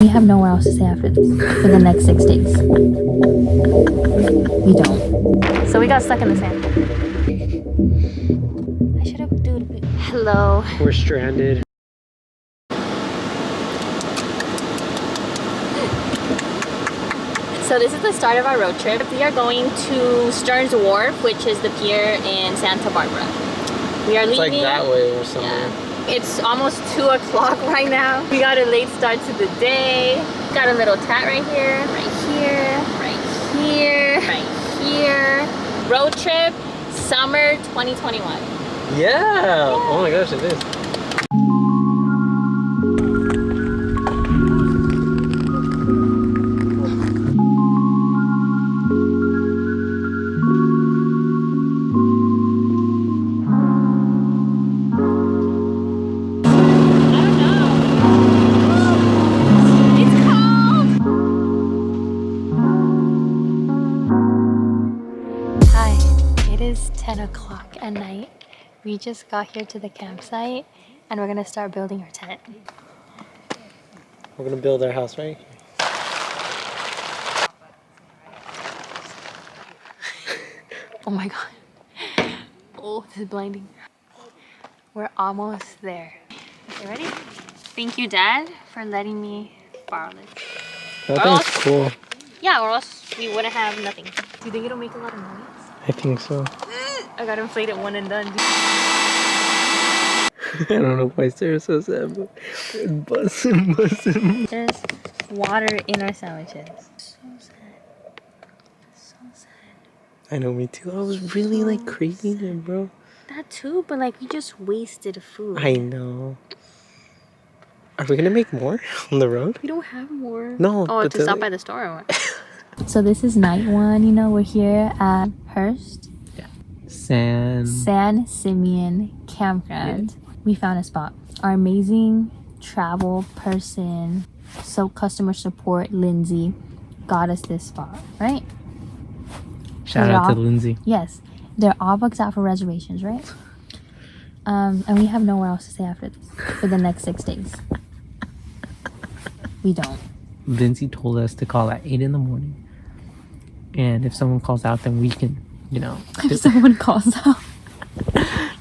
We have nowhere else to stay after this for the next 6 days. We don't. So we got stuck in the sand. I should have, dude. Hello. We're stranded. So this is the start of our road trip. We are going to Stearns Wharf, which is the pier in Santa Barbara. We are leaving. It's like that way or something. Yeah. It's almost 2 o'clock right now. We got a late start to the day. Got a little tat right here, right here, right here, right here. Road trip, summer 2021. Yeah. Oh my gosh, it is. It is 10 o'clock at night. We just got here to the campsite and we're gonna start building our tent. We're gonna build our house right here. Oh my god. Oh, this is blinding. We're almost there. Okay, ready? Thank you, Dad, for letting me borrow this. That's cool. Yeah, or else we wouldn't have nothing. Do you think it'll make a lot of noise? I think so. I got inflated one and done. I don't know why Sarah's so sad, but it's buzzing. There's water in our sandwiches. So sad. So sad. I know, me too. I was really like craving it, bro. That too, but like we just wasted food. I know. Are we gonna make more on the road? We don't have more. No. Oh, to stop by the store or what? So this is night one, you know, we're here at Hearst. Yeah. San Simeon Campground. Yeah. We found a spot. Our amazing travel person, so customer support, Lindsay, got us this spot, right? Shout out to Lindsay. Yes. They're all booked out for reservations, right? And we have nowhere else to stay after this for the next 6 days. We don't. Lindsay told us to call at 8 in the morning. And if someone calls out, then we can, you know. If someone calls out.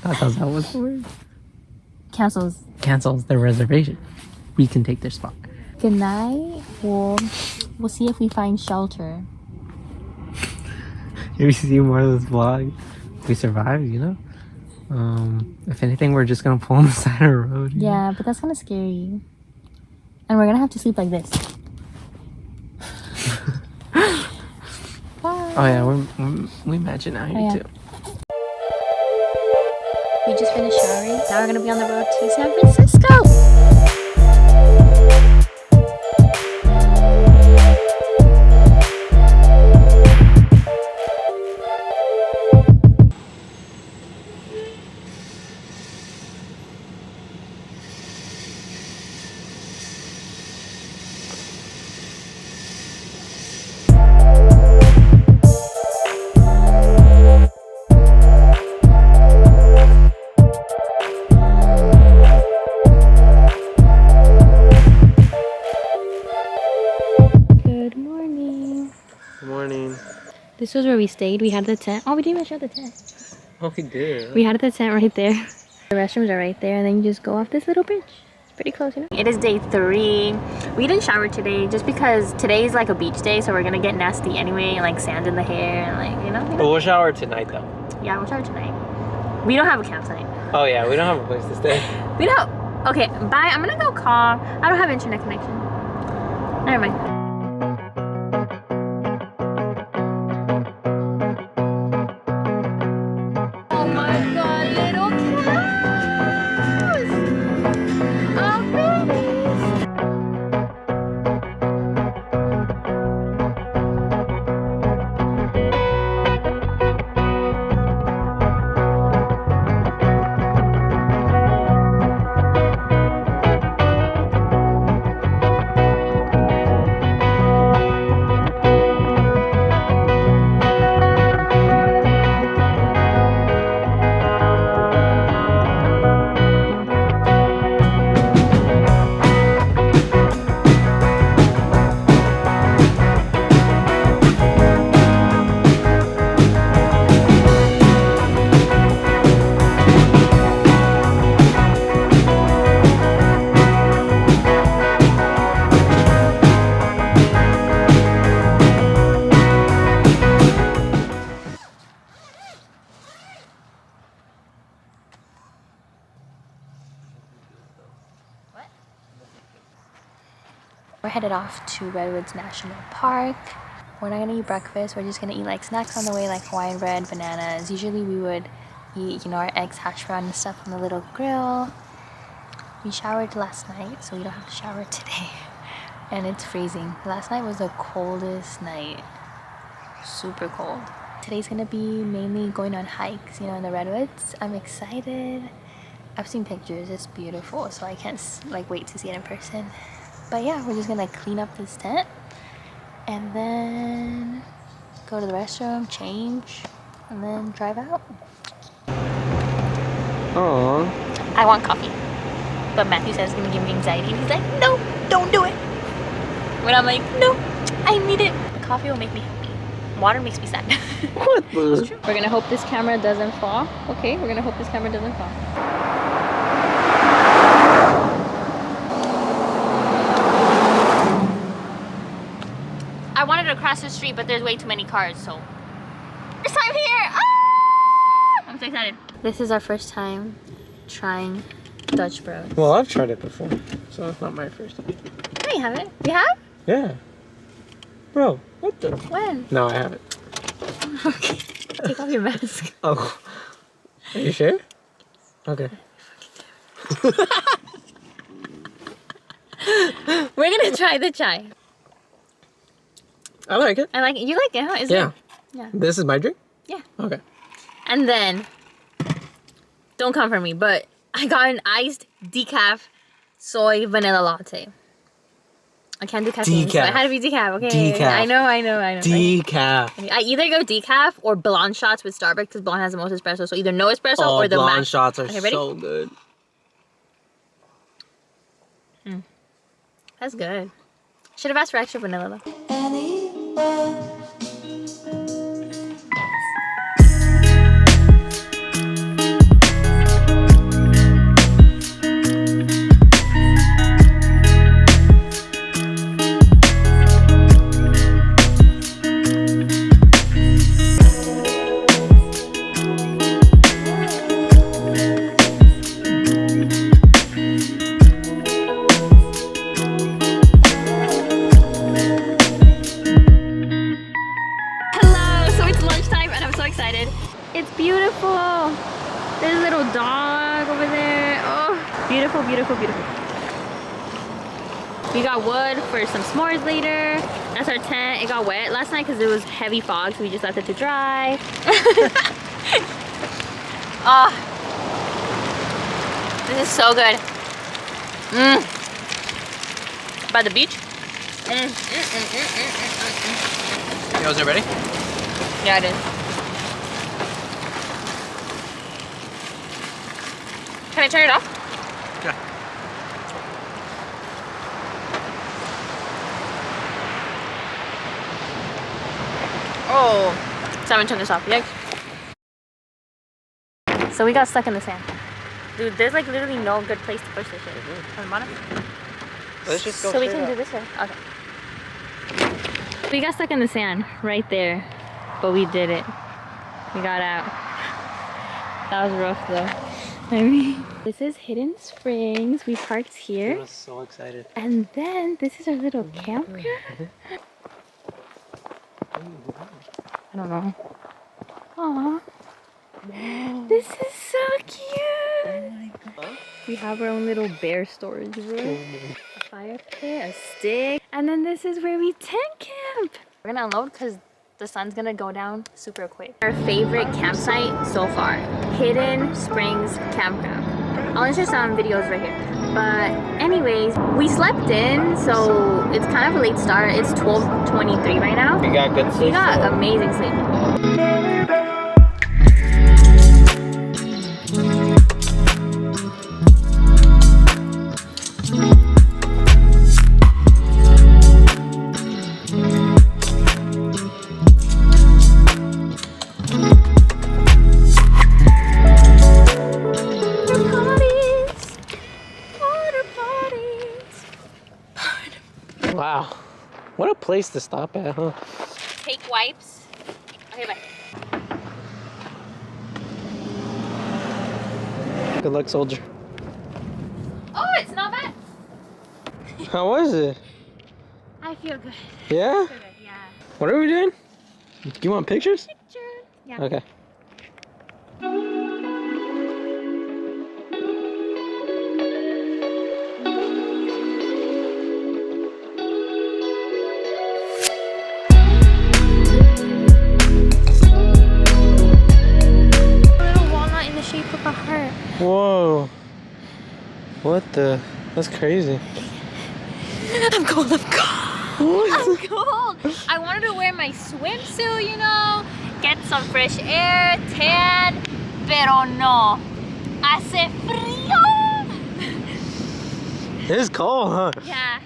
Not calls out, what's the word? Cancels the reservation. We can take their spot. Good night. We'll see if we find shelter. If you see more of this vlog, we survived, you know? If anything, we're just gonna pull on the side of the road. Yeah, but that's kind of scary. And we're gonna have to sleep like this. Oh yeah, we imagine out here too. We just finished showering. Now we're gonna be on the road to San Francisco. This was where we stayed. We had the tent. Oh, we didn't even show the tent. Oh, we did. We had the tent right there. The restrooms are right there, and then you just go off this little bridge. It's pretty close, you know? It is day 3. We didn't shower today just because today is like a beach day, so we're gonna get nasty anyway, and like sand in the hair, and like, you know? But we'll shower tonight, though. Yeah, we'll shower tonight. We don't have a campsite. Oh, yeah, we don't have a place to stay. We don't. Okay, bye. I'm gonna go call. I don't have internet connection. Never mind. We're headed off to Redwoods National Park. We're not gonna eat breakfast. We're just gonna eat like snacks on the way, like Hawaiian bread, bananas. Usually we would eat, you know, our eggs, hash brown and stuff on the little grill. We showered last night, so we don't have to shower today. And it's freezing. Last night was the coldest night. Super cold. Today's gonna be mainly going on hikes, you know, in the Redwoods. I'm excited. I've seen pictures, it's beautiful, so I can't like wait to see it in person. But yeah, we're just gonna clean up this tent and then go to the restroom, change, and then drive out. Oh. I want coffee, but Matthew says it's gonna give me anxiety, and he's like, no, don't do it. But I'm like, no, I need it. The coffee will make me happy. Water makes me sad. What the? We're gonna hope this camera doesn't fall. Okay, we're gonna hope this camera doesn't fall. I wanted to cross the street, but there's way too many cars, so. First time here! Ah! I'm so excited. This is our first time trying Dutch Bros. Well, I've tried it before, so it's not my first time. No, you haven't. You have? Yeah. Bro, what the? When? No, I haven't. Okay. Take off your mask. Oh. Are you sure? Okay. We're gonna try the chai. I like it. I like it. You like it, huh? Is Yeah. it? Yeah. This is my drink? Yeah. Okay. And then, don't come for me, but I got an iced decaf soy vanilla latte. I can't do caffeine, so it had to be decaf. Okay. Decaf. I know. Decaf. I either go decaf or blonde shots with Starbucks because blonde has the most espresso. So either no espresso Oh, or the blonde max. shots are Okay, ready? so good. That's good. Should have asked for extra vanilla though. It's beautiful. There's a little dog over there. Oh, beautiful, beautiful, beautiful. We got wood for some s'mores later. That's our tent. It got wet last night because it was heavy fog, so we just left it to dry. Oh, this is so good. By the beach. Yo, is it ready? Yeah, it is. Can I turn it off? Yeah. Oh, so I'm gonna turn this off. Yikes. So we got stuck in the sand. Dude, there's like literally no good place to push this shit. On the bottom. Let's just go So we straight can do up. this way. Okay. We got stuck in the sand right there, but we did it. We got out. That was rough though. I mean, this is Hidden Springs. We parked here. I was so excited. And then this is our little campground. I don't know. Aww. This is so cute. We have our own little bear storage room. A fire pit, a stick. And then this is where we tent camp. We're gonna unload because the sun's gonna go down super quick. Our favorite campsite so far, Hidden Springs Campground. I'll insert some videos right here. But anyways, we slept in, so it's kind of a late start. It's 12:23 right now. You got good sleep? We got amazing sleep. Wow. What a place to stop at, huh? Take wipes. Okay, bye. Good luck, soldier. Oh, it's not bad. How was it? I feel good. Yeah? I feel good, yeah. What are we doing? You want pictures? Picture. Yeah. Okay. In the shape of a heart. Whoa. What the? That's crazy. I'm cold. I'm cold. I'm cold. I wanted to wear my swimsuit, you know, get some fresh air, tan, pero no. Hace frío. It's cold, huh? Yeah.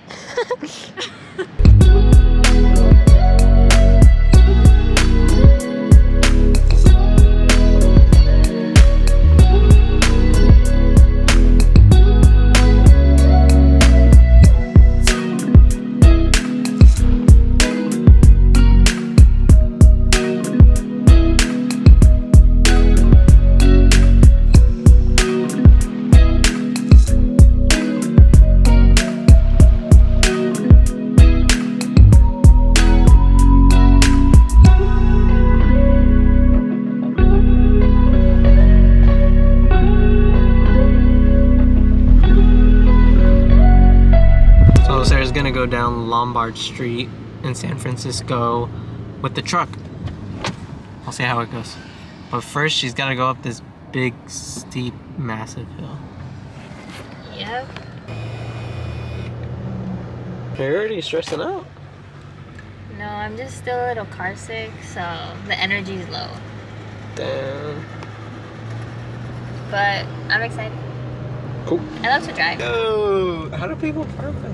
Sarah's gonna go down Lombard Street in San Francisco with the truck. I'll see how it goes. But first, she's gotta go up this big, steep, massive hill. Yep. You're already stressing out. No, I'm just still a little car sick, so the energy's low. Damn. But I'm excited. Cool. I love to drive. Oh, how do people park like this?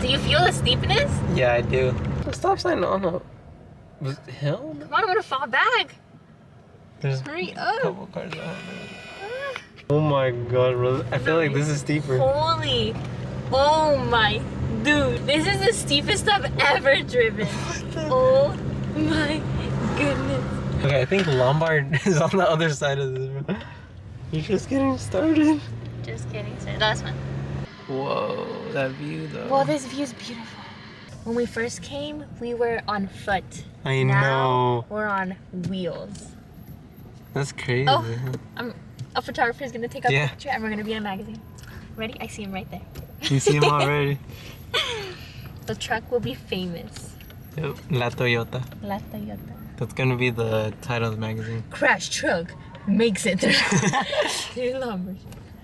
Do you feel the steepness? Yeah, I do. The stop sign on a hill? Come on, I'm gonna fall back. There's Hurry a up. couple cars out. Oh my god, bro. I feel like this is steeper. Holy. Oh my. Dude, this is the steepest I've ever driven. Oh my goodness. Okay, I think Lombard is on the other side of this, bro. You're just getting started. Just kidding, sir. That's fun. Whoa, that view though. Well, this view is beautiful. When we first came, we were on foot. I Now know. we're on wheels. That's crazy. Oh, a photographer is gonna take a Yeah. picture and we're gonna be in a magazine. Ready? I see him right there. You see him already? The truck will be famous. Yep. La Toyota. La Toyota. That's gonna be the title of the magazine. Crash truck makes it through. Through Lombard.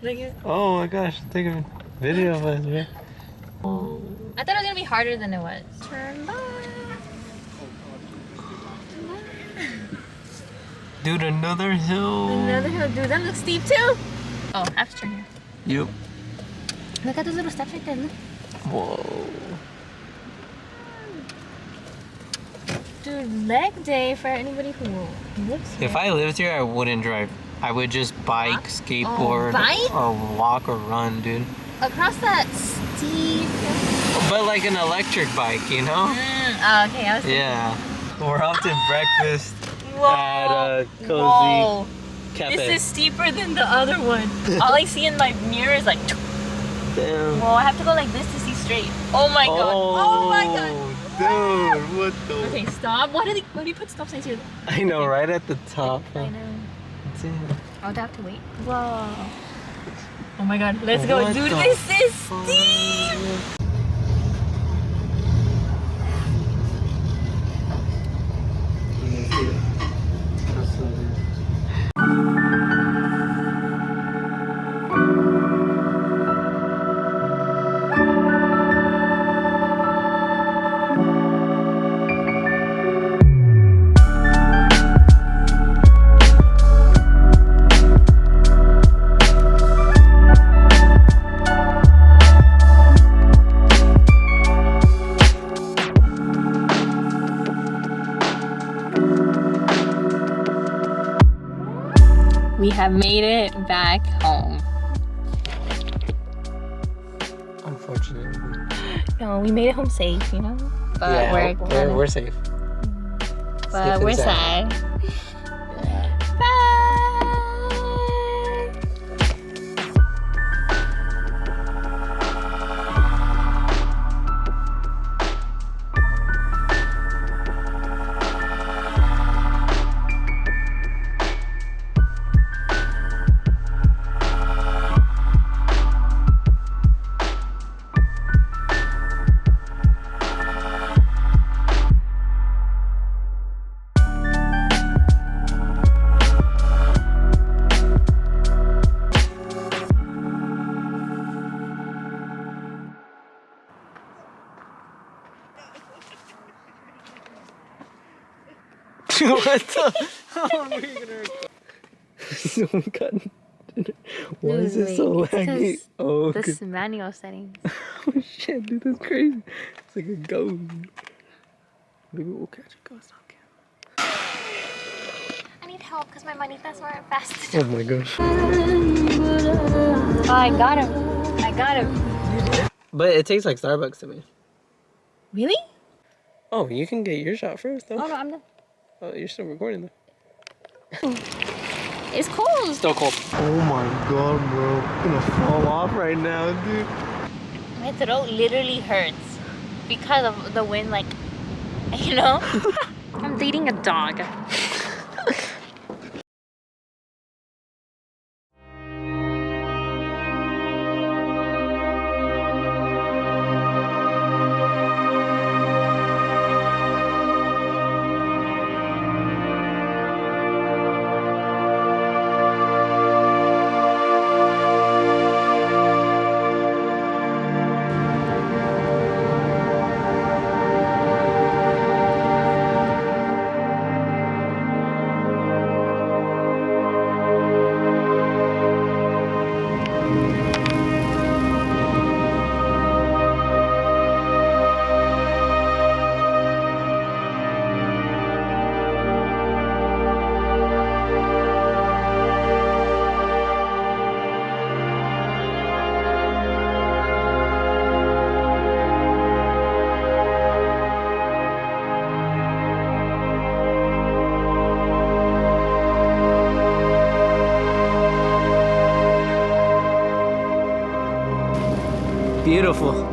Look at it. Oh my gosh, take a video of us, man. Oh. I thought it was gonna be harder than it was. Turn left. Dude, another hill. Another hill. Dude, that looks steep too. Oh, I have to turn here. Yep. Look at those little steps right there. Look. Whoa. Dude, leg day for anybody who lives here. If I lived here, I wouldn't drive. I would just bike, skateboard, bike? or walk or run, dude. Across that steep. But like an electric bike, you know? Oh, okay, I was thinking. Yeah. We're off to breakfast Whoa. at a cozy Whoa. cafe. This is steeper than the other one. All I see in my mirror is like. Damn. Well, I have to go like this to see straight. Oh my god. Oh my god. Dude, what the? Okay, stop. Why do you put stop signs here? I know, right at the top. I know. That's it. I'll have to wait. Whoa. Oh my god, let's go. What Dude, the this is steep. We have made it back home. Unfortunately. No, we made it home safe, you know? But Yeah, we're safe. But safe we're and sound. sad. Yeah. Bye! What the? How long are you gonna record? Someone got dinner. Why is it so laggy? Oh, this manual settings. oh shit, dude, that's crazy. It's like a ghost. Maybe we'll catch a ghost on camera. I need help because my manitas weren't fast. Oh my gosh. Oh, I got him. I got him. But it tastes like Starbucks to me. Really? Oh, you can get your shot first, though. Oh no, I'm done. Oh, you're still recording, though. It's cold. Still cold. Oh my god, bro. I'm gonna fall off right now, dude. My throat literally hurts because of the wind, like, you know? I'm dating a dog. Beautiful.